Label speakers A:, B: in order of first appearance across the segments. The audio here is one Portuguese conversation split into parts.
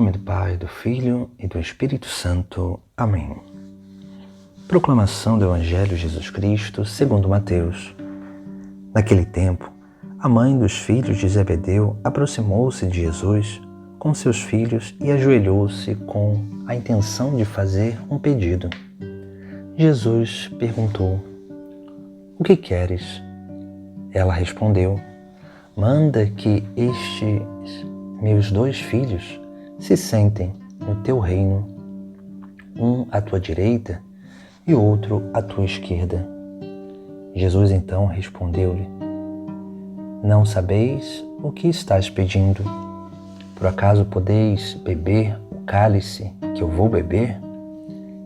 A: nome do Pai, do Filho e do Espírito Santo. Amém. Proclamação do Evangelho de Jesus Cristo segundo Mateus. Naquele tempo, a mãe dos filhos de Zebedeu aproximou-se de Jesus com seus filhos e ajoelhou-se com a intenção de fazer um pedido. Jesus perguntou: "O que queres?" Ela respondeu: "Manda que estes meus 2 filhos se sentem no teu reino, um à tua direita e outro à tua esquerda." Jesus então respondeu-lhe: "Não sabeis o que estás pedindo? Por acaso podeis beber o cálice que eu vou beber?"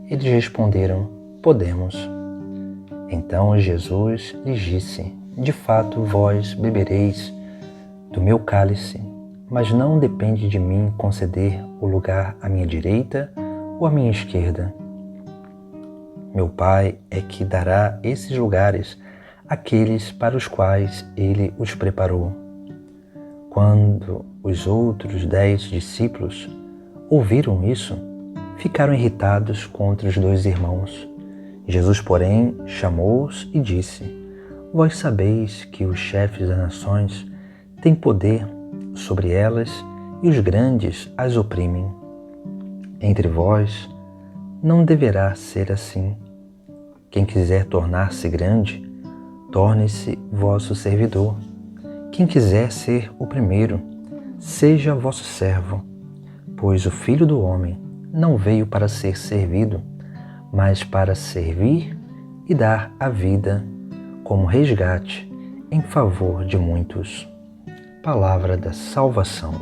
A: Eles responderam: "Podemos." Então Jesus lhes disse: "De fato, vós bebereis do meu cálice, mas não depende de mim conceder o lugar à minha direita ou à minha esquerda. Meu Pai é que dará esses lugares àqueles para os quais Ele os preparou." Quando os outros 10 discípulos ouviram isso, ficaram irritados contra os 2 irmãos. Jesus, porém, chamou-os e disse: "Vós sabeis que os chefes das nações têm poder sobre elas e os grandes as oprimem. Entre vós não deverá ser assim. Quem quiser tornar-se grande, torne-se vosso servidor. Quem quiser ser o primeiro, seja vosso servo. Pois o Filho do Homem não veio para ser servido, mas para servir e dar a vida como resgate em favor de muitos." Palavra da salvação.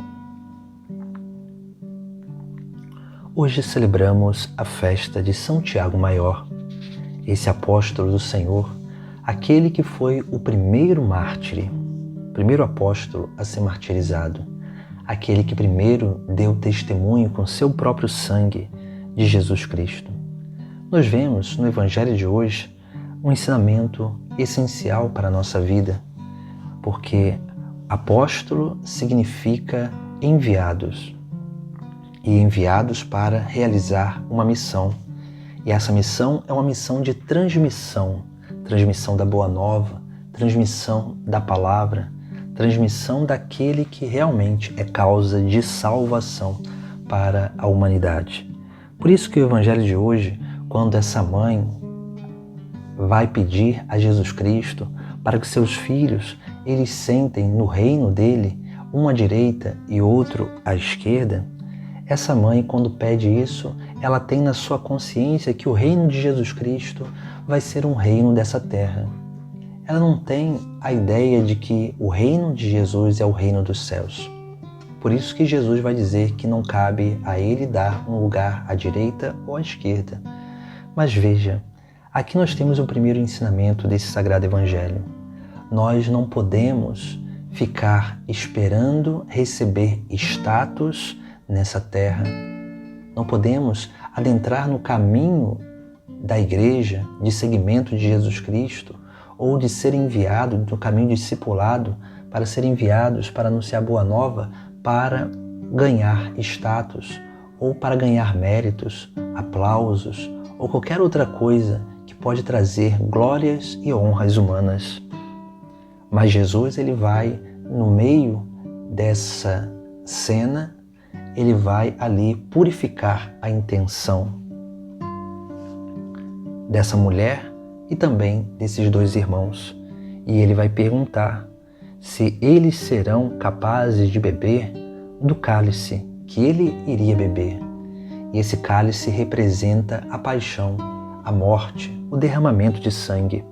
A: Hoje celebramos a festa de São Tiago Maior, esse apóstolo do Senhor, aquele que foi o primeiro mártir, primeiro apóstolo a ser martirizado, aquele que primeiro deu testemunho com seu próprio sangue de Jesus Cristo. Nós vemos no Evangelho de hoje um ensinamento essencial para a nossa vida, porque apóstolo significa enviados, e enviados para realizar uma missão. E essa missão é uma missão de transmissão da Boa Nova, transmissão da palavra, transmissão daquele que realmente é causa de salvação para a humanidade. Por isso que o Evangelho de hoje, quando essa mãe vai pedir a Jesus Cristo para que seus filhos eles sentem no reino dele, um à direita e outro à esquerda, essa mãe, quando pede isso, ela tem na sua consciência que o reino de Jesus Cristo vai ser um reino dessa terra. Ela não tem a ideia de que o reino de Jesus é o reino dos céus. Por isso que Jesus vai dizer que não cabe a ele dar um lugar à direita ou à esquerda. Mas veja, aqui nós temos o primeiro ensinamento desse Sagrado Evangelho. Nós não podemos ficar esperando receber status nessa terra. Não podemos adentrar no caminho da igreja, de seguimento de Jesus Cristo, ou de ser enviado no caminho discipulado, para ser enviados para anunciar a Boa Nova, para ganhar status, ou para ganhar méritos, aplausos, ou qualquer outra coisa que pode trazer glórias e honras humanas. Mas Jesus, ele vai no meio dessa cena, ele vai ali purificar a intenção dessa mulher e também desses 2 irmãos. E ele vai perguntar se eles serão capazes de beber do cálice que ele iria beber. E esse cálice representa a paixão, a morte, o derramamento de sangue.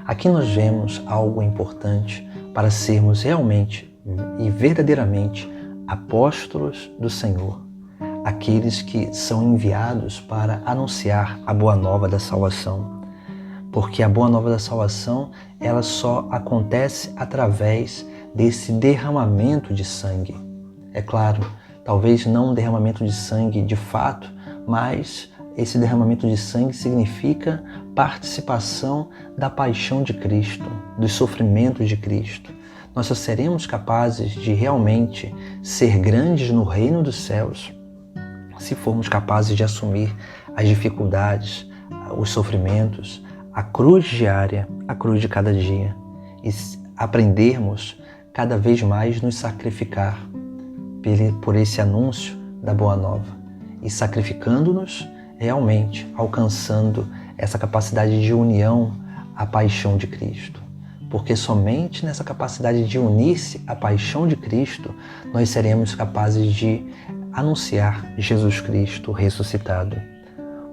A: Aqui nós vemos algo importante para sermos realmente e verdadeiramente apóstolos do Senhor, aqueles que são enviados para anunciar a Boa Nova da salvação. Porque a Boa Nova da salvação, ela só acontece através desse derramamento de sangue. É claro, talvez não um derramamento de sangue de fato, mas esse derramamento de sangue significa participação da paixão de Cristo, dos sofrimentos de Cristo. Nós só seremos capazes de realmente ser grandes no reino dos céus se formos capazes de assumir as dificuldades, os sofrimentos, a cruz diária, a cruz de cada dia, e aprendermos cada vez mais nos sacrificar por esse anúncio da Boa Nova e sacrificando-nos realmente, alcançando essa capacidade de união à paixão de Cristo. Porque somente nessa capacidade de unir-se à paixão de Cristo, nós seremos capazes de anunciar Jesus Cristo ressuscitado.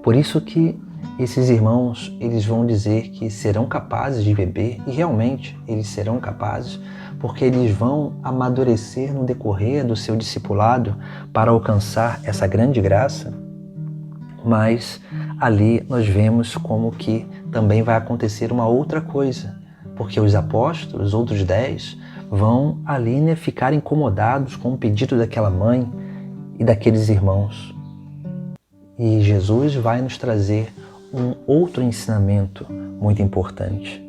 A: Por isso que esses irmãos, eles vão dizer que serão capazes de beber, e realmente eles serão capazes, porque eles vão amadurecer no decorrer do seu discipulado para alcançar essa grande graça. Mas ali nós vemos como que também vai acontecer uma outra coisa, porque os apóstolos, os outros 10, vão ali ficar incomodados com o pedido daquela mãe e daqueles irmãos. E Jesus vai nos trazer um outro ensinamento muito importante,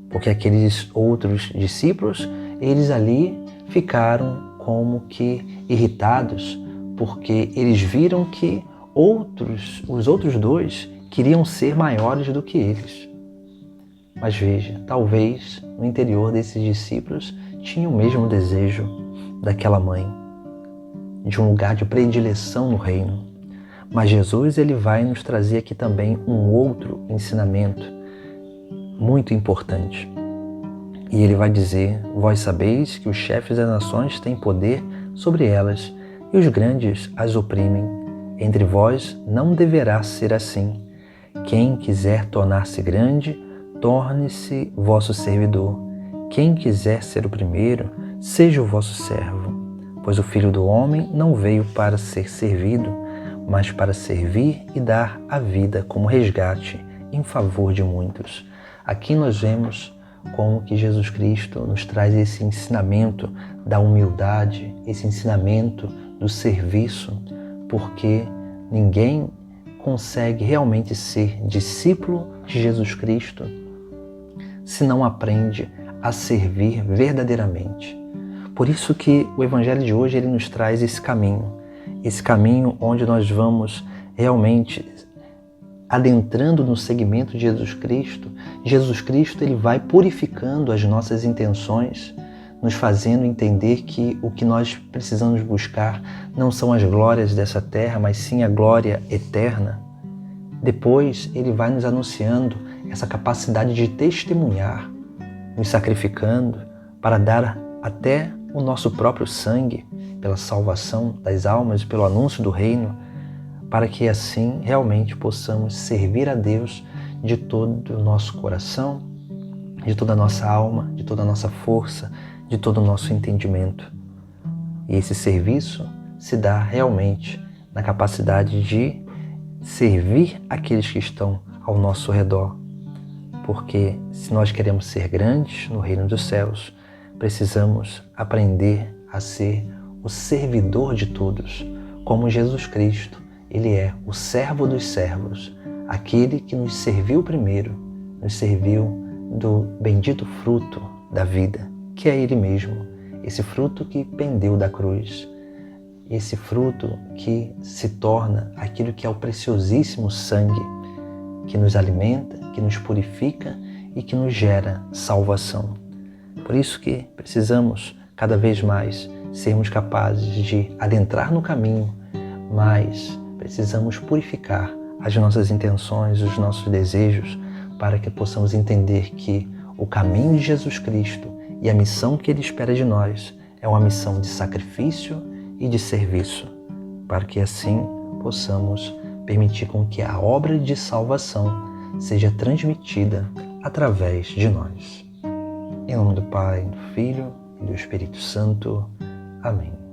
A: porque aqueles outros discípulos, eles ali ficaram como que irritados, porque eles viram que os outros 2 queriam ser maiores do que eles. Mas veja, talvez no interior desses discípulos tinha o mesmo desejo daquela mãe, de um lugar de predileção no reino. Mas Jesus, ele vai nos trazer aqui também um outro ensinamento muito importante. E ele vai dizer: vós sabeis que os chefes das nações têm poder sobre elas, e os grandes as oprimem. Entre vós não deverá ser assim. Quem quiser tornar-se grande, torne-se vosso servidor. Quem quiser ser o primeiro, seja o vosso servo. Pois o Filho do Homem não veio para ser servido, mas para servir e dar a vida como resgate em favor de muitos. Aqui nós vemos como que Jesus Cristo nos traz esse ensinamento da humildade, esse ensinamento do serviço, porque ninguém consegue realmente ser discípulo de Jesus Cristo se não aprende a servir verdadeiramente. Por isso que o Evangelho de hoje ele nos traz esse caminho onde nós vamos realmente adentrando no segmento de Jesus Cristo. Jesus Cristo ele vai purificando as nossas intenções, nos fazendo entender que o que nós precisamos buscar não são as glórias dessa terra, mas sim a glória eterna. Depois ele vai nos anunciando essa capacidade de testemunhar, nos sacrificando para dar até o nosso próprio sangue pela salvação das almas e pelo anúncio do reino, para que assim realmente possamos servir a Deus de todo o nosso coração, de toda a nossa alma, de toda a nossa força, de todo o nosso entendimento. E esse serviço se dá realmente na capacidade de servir aqueles que estão ao nosso redor. Porque se nós queremos ser grandes no reino dos céus, precisamos aprender a ser o servidor de todos, como Jesus Cristo. Ele é o servo dos servos, aquele que nos serviu primeiro, nos serviu do bendito fruto da vida, que é Ele mesmo, esse fruto que pendeu da cruz, esse fruto que se torna aquilo que é o preciosíssimo sangue, que nos alimenta, que nos purifica e que nos gera salvação. Por isso que precisamos cada vez mais sermos capazes de adentrar no caminho, mas precisamos purificar as nossas intenções, os nossos desejos, para que possamos entender que o caminho de Jesus Cristo e a missão que Ele espera de nós é uma missão de sacrifício e de serviço, para que assim possamos permitir com que a obra de salvação seja transmitida através de nós. Em nome do Pai, do Filho e do Espírito Santo. Amém.